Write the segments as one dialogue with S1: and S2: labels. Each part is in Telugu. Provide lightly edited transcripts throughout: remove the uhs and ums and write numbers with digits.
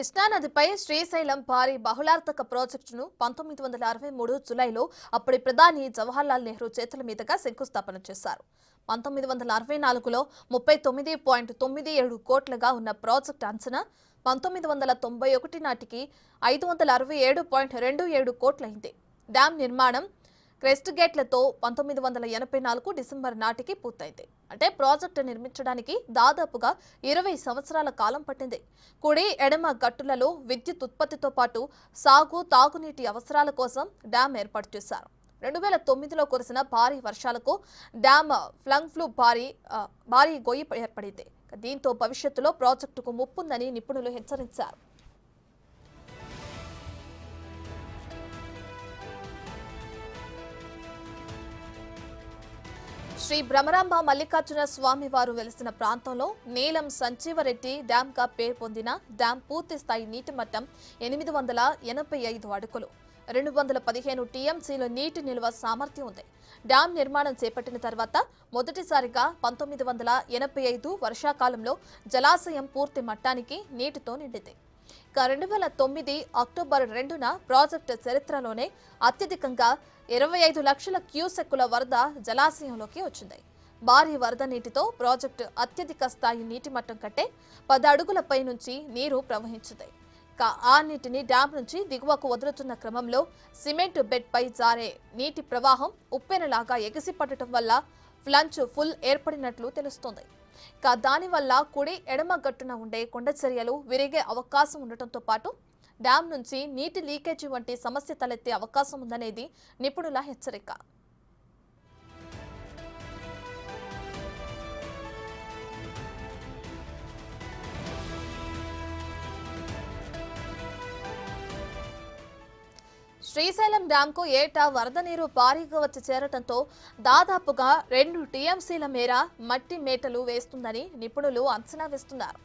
S1: కృష్ణానదిపై శ్రీశైలం భారీ బహుళార్థక ప్రాజెక్టును 1963 జులైలో అప్పటి ప్రధాని జవహర్లాల్ నెహ్రూ చేతుల మీదుగా శంకుస్థాపన చేశారు. 1964లో 39.97 కోట్లుగా ఉన్న ప్రాజెక్టు అంచనా 1991 నాటికి 567.27 కోట్లయింది. డ్యాం నిర్మాణం క్రెస్ట్ గేట్లతో 1984 డిసెంబర్ నాటికి పూర్తయింది. అంటే ప్రాజెక్టు నిర్మించడానికి దాదాపుగా 20 సంవత్సరాల కాలం పట్టింది. కుడి ఎడమ గట్టులలో విద్యుత్ ఉత్పత్తితో పాటు సాగు తాగునీటి అవసరాల కోసం డ్యాం ఏర్పాటు చేశారు. 2009లో కురిసిన భారీ వర్షాలకు డ్యాం ఫ్లూ భారీ గొయ్యి ఏర్పడింది. దీంతో భవిష్యత్తులో ప్రాజెక్టుకు ముప్పుందని నిపుణులు హెచ్చరించారు. శ్రీ భ్రమరాంబ మల్లికార్జున స్వామి వారు వెలిసిన ప్రాంతంలో నీలం సంజీవరెడ్డి డ్యాంగా పేరు పొందిన డ్యాం పూర్తి స్థాయి నీటి మట్టం 885 అడుగులు, 215 టీఎంసీల నీటి నిల్వ సామర్థ్యం ఉంది. డ్యాం నిర్మాణం చేపట్టిన తర్వాత మొదటిసారిగా 1985 వర్షాకాలంలో జలాశయం పూర్తి మట్టానికి నీటితో నిండింది. 2009 అక్టోబర్ 2న ప్రాజెక్టు చరిత్రలోనే అత్యధికంగా 25 లక్షల క్యూసెక్కుల వరద జలాశయంలోకి వచ్చింది. భారీ వరద నీటితో ప్రాజెక్టు అత్యధిక స్థాయి నీటి మట్టం కంటే 10 అడుగులపై నుంచి నీరు ప్రవహించింది. ఆ నీటిని డ్యాం నుంచి దిగువకు వదులుతున్న క్రమంలో సిమెంట్ బెడ్ పై జారే నీటి ప్రవాహం ఉప్పెనలాగా ఎగిసిపడటం వల్ల ఫ్లంచ్ ఫుల్ ఏర్పడినట్లు తెలుస్తోంది. దానివల్ల కుడి ఎడమ గట్టున ఉండే కొండచర్యలు విరిగే అవకాశం ఉండటంతో పాటు డ్యాం నుంచి నీటి లీకేజీ వంటి సమస్య తలెత్తే అవకాశం ఉందనేది నిపుణుల హెచ్చరిక. శ్రీశైలం డ్యాంకు ఏటా వరద నీరు భారీగా వచ్చి చేరటంతో దాదాపుగా 2 టీఎంసీల మేర మట్టి మేటలు వేస్తుందని నిపుణులు అంచనా వేస్తున్నారు.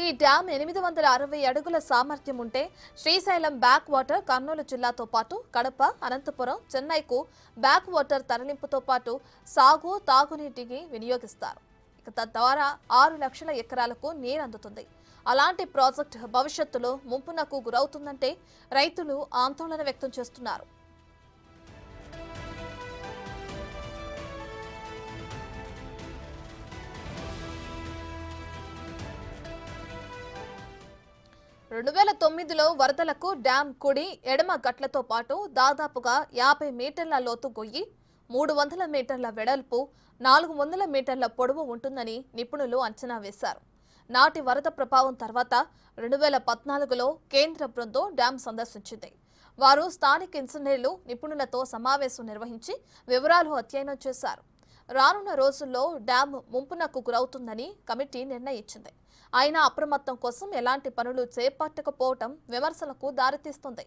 S1: ఈ డ్యాం 860 అడుగుల సామర్థ్యం ఉంటే శ్రీశైలం బ్యాక్ వాటర్ కర్నూలు జిల్లాతో పాటు కడప, అనంతపురం, చెన్నైకు బ్యాక్ వాటర్ తరలింపుతో పాటు సాగు తాగునీటికి వినియోగిస్తారు. తద్వారా 6 లక్షల ఎకరాలకు నీరు అందుతుంది. అలాంటి ప్రాజెక్టు భవిష్యత్తులో ముంపునకు గురవుతుందంటే రైతులు ఆందోళన వ్యక్తం చేస్తున్నారు. రెండు 2009లో వరదలకు డ్యాం కుడి ఎడమ గట్లతో పాటు దాదాపుగా 50 మీటర్ల లోతు గొయ్యి, 300 మీటర్ల వెడల్పు, 400 మీటర్ల పొడవు ఉంటుందని నిపుణులు అంచనా వేశారు. నాటి వరద ప్రభావం తర్వాత 2014లో కేంద్ర బృందం డ్యాం సందర్శించింది. వారు స్థానిక ఇంజనీర్లు, నిపుణులతో సమావేశం నిర్వహించి వివరాలు అధ్యయనం చేశారు. రానున్న రోజుల్లో డ్యాం ముంపునకు గురవుతుందని కమిటీ నిర్ణయించింది. అయినా అప్రమత్తం కోసం ఎలాంటి పనులు చేపట్టకపోవడం విమర్శలకు దారితీస్తుంది.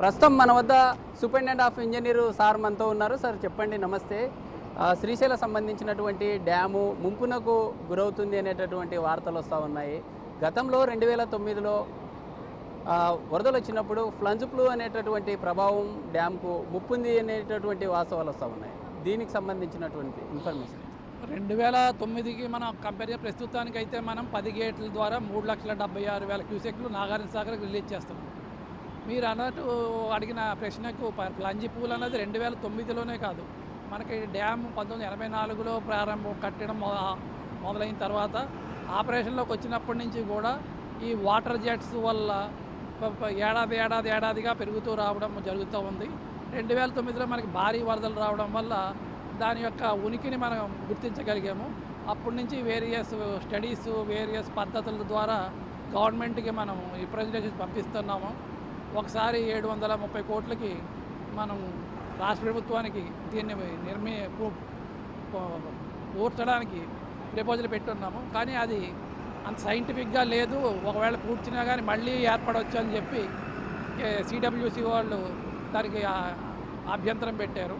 S2: ప్రస్తుతం మన వద్ద సూపరింటెండెంట్ ఆఫ్ ఇంజనీర్ సార్ మనతో ఉన్నారు. సార్ చెప్పండి, నమస్తే. శ్రీశైలం సంబంధించినటువంటి డ్యాము ముంపునకు గురవుతుంది అనేటటువంటి వార్తలు వస్తూ ఉన్నాయి. గతంలో 2009లో వరదలు వచ్చినప్పుడు ఫ్లూ అనేటటువంటి ప్రభావం డ్యామ్కు ముప్పుంది అనేటటువంటి వాస్తవాలు వస్తూ ఉన్నాయి. దీనికి సంబంధించినటువంటి ఇన్ఫర్మేషన్
S3: 2009కి మనం కంపేర్ చేస్తే ప్రస్తుతానికి అయితే మనం 10 గేట్ల ద్వారా 3,76,000 క్యూసెక్లు నాగార్జున సాగర్కి రిలీజ్ చేస్తున్నాం. మీరు అన్నట్టు అడిగిన ప్రశ్నకు ప్లంజీ పూల్ అన్నది 2009లోనే కాదు, మనకి డ్యామ్ 1984లో కట్టడం మొదలైన తర్వాత ఆపరేషన్లోకి వచ్చినప్పటి నుంచి కూడా ఈ వాటర్ జెట్స్ వల్ల ఏడాదిగా పెరుగుతూ రావడం జరుగుతూ ఉంది. 2009లో మనకి భారీ వరదలు రావడం వల్ల దాని యొక్క ఉనికిని మనం గుర్తించగలిగాము. అప్పటి నుంచి వేరియస్ స్టడీస్, వేరియస్ పద్ధతుల ద్వారా గవర్నమెంట్కి మనం రిప్రజెంటేషన్స్ పంపిస్తున్నాము. ఒకసారి 730 కోట్లకి మనం రాష్ట్ర ప్రభుత్వానికి దీన్ని పూర్చడానికి ప్రపోజల్ పెట్టున్నాము. కానీ అది అంత సైంటిఫిక్గా లేదు. ఒకవేళ పూడ్చినా కానీ మళ్ళీ ఏర్పడవచ్చు అని చెప్పి సిడబ్ల్యూసి వాళ్ళు దానికి అభ్యంతరం పెట్టారు.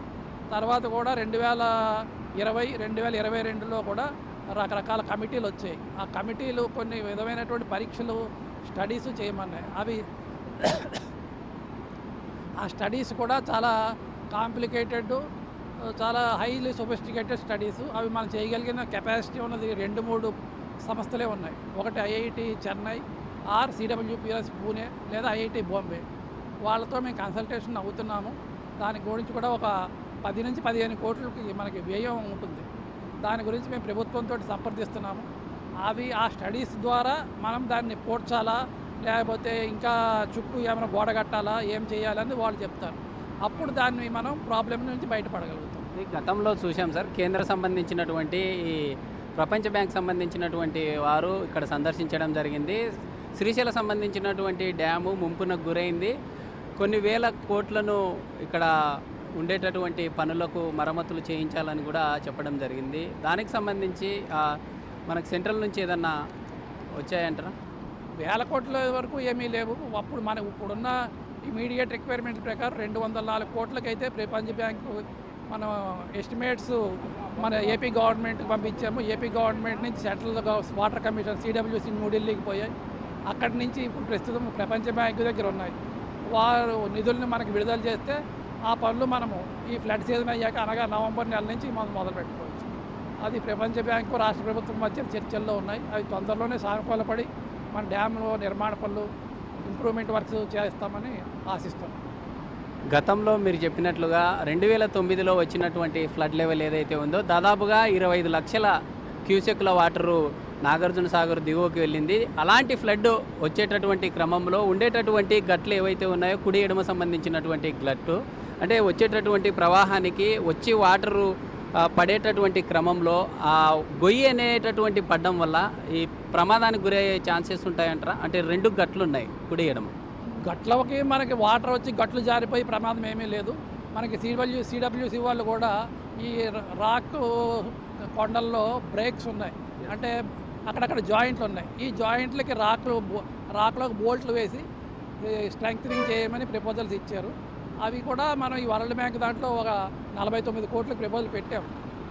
S3: తర్వాత కూడా 2020, 2022లో కూడా రకరకాల కమిటీలు వచ్చాయి. ఆ కమిటీలు కొన్ని విధమైనటువంటి పరీక్షలు, స్టడీస్ చేయమన్నాయి. అవి ఆ స్టడీస్ కూడా చాలా కాంప్లికేటెడ్, చాలా హైలీ సొఫిస్టికేటెడ్ స్టడీస్. అవి మనం చేయగలిగిన కెపాసిటీ ఉన్నది 2-3 సంస్థలే ఉన్నాయి. ఒకటి ఐఐటి చెన్నై ఆర్ సిడబ్ల్యూపిఎస్ పూణే లేదా ఐఐటి బాంబే. వాళ్ళతో మేము కన్సల్టేషన్ అవుతున్నాము. దాని గురించి కూడా ఒక 10 నుంచి 15 కోట్లకి మనకి వ్యయం ఉంటుంది. దాని గురించి మేము ప్రభుత్వంతో సంప్రదిస్తున్నాము. అవి ఆ స్టడీస్ ద్వారా మనం దాన్ని పోడ్చాలా లేకపోతే ఇంకా చుట్టూ ఏమైనా గోడ కట్టాలా ఏం చేయాలని వాళ్ళు చెప్తారు. అప్పుడు దాన్ని మనం ప్రాబ్లం నుంచి బయటపడగలుగుతాం.
S2: ఈ గతంలో చూసాం సార్, కేంద్ర సంబంధించినటువంటి ఈ ప్రపంచ బ్యాంక్ సంబంధించినటువంటి వారు ఇక్కడ సందర్శించడం జరిగింది. శ్రీశైల సంబంధించినటువంటి డ్యాము ముంపునకు గురైంది. కొన్ని వేల కోట్లను ఇక్కడ ఉండేటటువంటి పనులకు మరమ్మతులు చేయించాలని కూడా చెప్పడం జరిగింది. దానికి సంబంధించి మనకు సెంట్రల్ నుంచి ఏదన్నా వచ్చాయంటారా?
S3: వేల కోట్ల వరకు ఏమీ లేవు. అప్పుడు మన ఇప్పుడున్న ఇమీడియట్ రిక్వైర్మెంట్ ప్రకారం 204 కోట్లకైతే ప్రపంచ బ్యాంకు మనం ఎస్టిమేట్స్ మన ఏపీ గవర్నమెంట్కి పంపించాము. ఏపీ గవర్నమెంట్ నుంచి సెంట్రల్ వాటర్ కమిషన్ సిడబ్ల్యూసి న్యూఢిల్లీకి పోయాయి. అక్కడి నుంచి ఇప్పుడు ప్రస్తుతం ప్రపంచ బ్యాంకు దగ్గర ఉన్నాయి. వారు నిధులను మనకు విడుదల చేస్తే ఆ పనులు మనము ఈ ఫ్లడ్ సీజన్ అయ్యాక అనగా నవంబర్ నెల నుంచి మనం మొదలు పెట్టుకోవచ్చు. అది ప్రపంచ బ్యాంకు రాష్ట్ర ప్రభుత్వం మధ్య చర్చల్లో ఉన్నాయి. అవి తొందరలోనే సానుకూలపడి మన డ్యామ్లో నిర్మాణ పనులు ఇంప్రూవ్మెంట్ వర్క్స్ చేస్తామని ఆశిస్తున్నాం.
S2: గతంలో మీరు చెప్పినట్లుగా 2009లో వచ్చినటువంటి ఫ్లడ్ లెవెల్ ఏదైతే ఉందో దాదాపుగా 25 లక్షల క్యూసెక్ల వాటరు నాగార్జున సాగర్ దిగువకి వెళ్ళింది. అలాంటి ఫ్లడ్ వచ్చేటటువంటి క్రమంలో ఉండేటటువంటి గట్లు ఏవైతే ఉన్నాయో కుడి ఎడమ సంబంధించినటువంటి గట్లు అంటే వచ్చేటటువంటి ప్రవాహానికి వచ్చి వాటరు పడేటటువంటి క్రమంలో ఆ గొయ్యి అనేటటువంటి పడడం వల్ల ఈ ప్రమాదానికి గురయ్యే ఛాన్సెస్ ఉంటాయంటారా? అంటే 2 గట్లు ఉన్నాయి కుడి ఎడమ.
S3: గట్లకి మనకి వాటర్ వచ్చి గట్లు జారిపోయి ప్రమాదం ఏమీ లేదు. మనకి సిడబ్ల్యూసి వాళ్ళు కూడా ఈ రాక్ కొండల్లో బ్రేక్స్ ఉన్నాయి. అంటే అక్కడక్కడ జాయింట్లు ఉన్నాయి. ఈ జాయింట్లకి రాక్లోకి బోల్ట్లు వేసి స్ట్రెంగ్త్నింగ్ చేయమని ప్రపోజల్స్ ఇచ్చారు. అవి కూడా మనం ఈ వరల్డ్ బ్యాంక్ దాంట్లో ఒక 49 కోట్లకు ప్రపోజల్ పెట్టాము.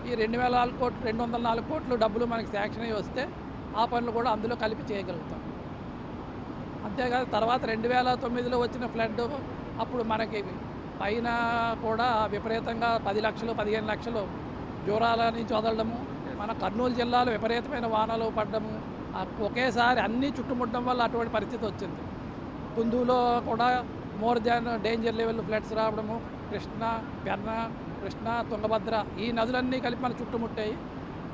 S3: ఈ 204 కోట్లు డబ్బులు మనకి శాంక్షన్ అయ్యి వస్తే ఆ పనులు కూడా అందులో కలిపి చేయగలుగుతాం. అంతేకాదు తర్వాత 2009లో వచ్చిన ఫ్లడ్ అప్పుడు మనకి పైన కూడా విపరీతంగా 10 లక్షలు 15 లక్షలు జూరాల నుంచి వదలడము, మన కర్నూలు జిల్లాలో విపరీతమైన వానలు పడ్డము, ఒకేసారి అన్నీ చుట్టుముట్టడం వల్ల అటువంటి పరిస్థితి వచ్చింది. కుందులో కూడా more than danger level floods రావడము, కృష్ణ తుంగభద్ర ఈ నదులన్నీ కలిపి మనకు చుట్టుముట్టాయి.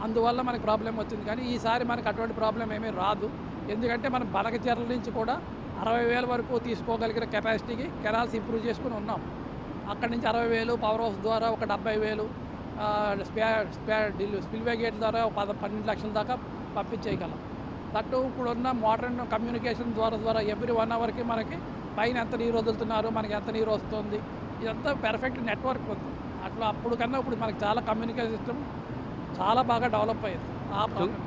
S3: అందువల్ల మనకు ప్రాబ్లం వచ్చింది. కానీ ఈసారి మనకు అటువంటి ప్రాబ్లం ఏమీ రాదు. ఎందుకంటే మనం బనకచెర్ల నుంచి కూడా 60,000 వరకు తీసుకోగలిగిన కెపాసిటీకి కెనాల్స్ ఇంప్రూవ్ చేసుకుని ఉన్నాం. అక్కడి నుంచి 60,000 పవర్ హౌస్ ద్వారా ఒక 70,000 స్పిల్వే గేట్ ద్వారా 12 లక్షల దాకా పంపించేయగలం. దట్టు ఇప్పుడున్న మోడర్న్ కమ్యూనికేషన్ ద్వారా ఎవ్రీ 1 అవర్కి మనకి పైన ఎంత నీరు వదులుతున్నారు, మనకి ఎంత నీరు వస్తుంది, ఇదంతా పెర్ఫెక్ట్ నెట్వర్క్ ఉంది. అట్లా అప్పుడు కన్నా ఇప్పుడు మనకి చాలా కమ్యూనికేషన్ సిస్టమ్ చాలా బాగా డెవలప్ అయ్యింది.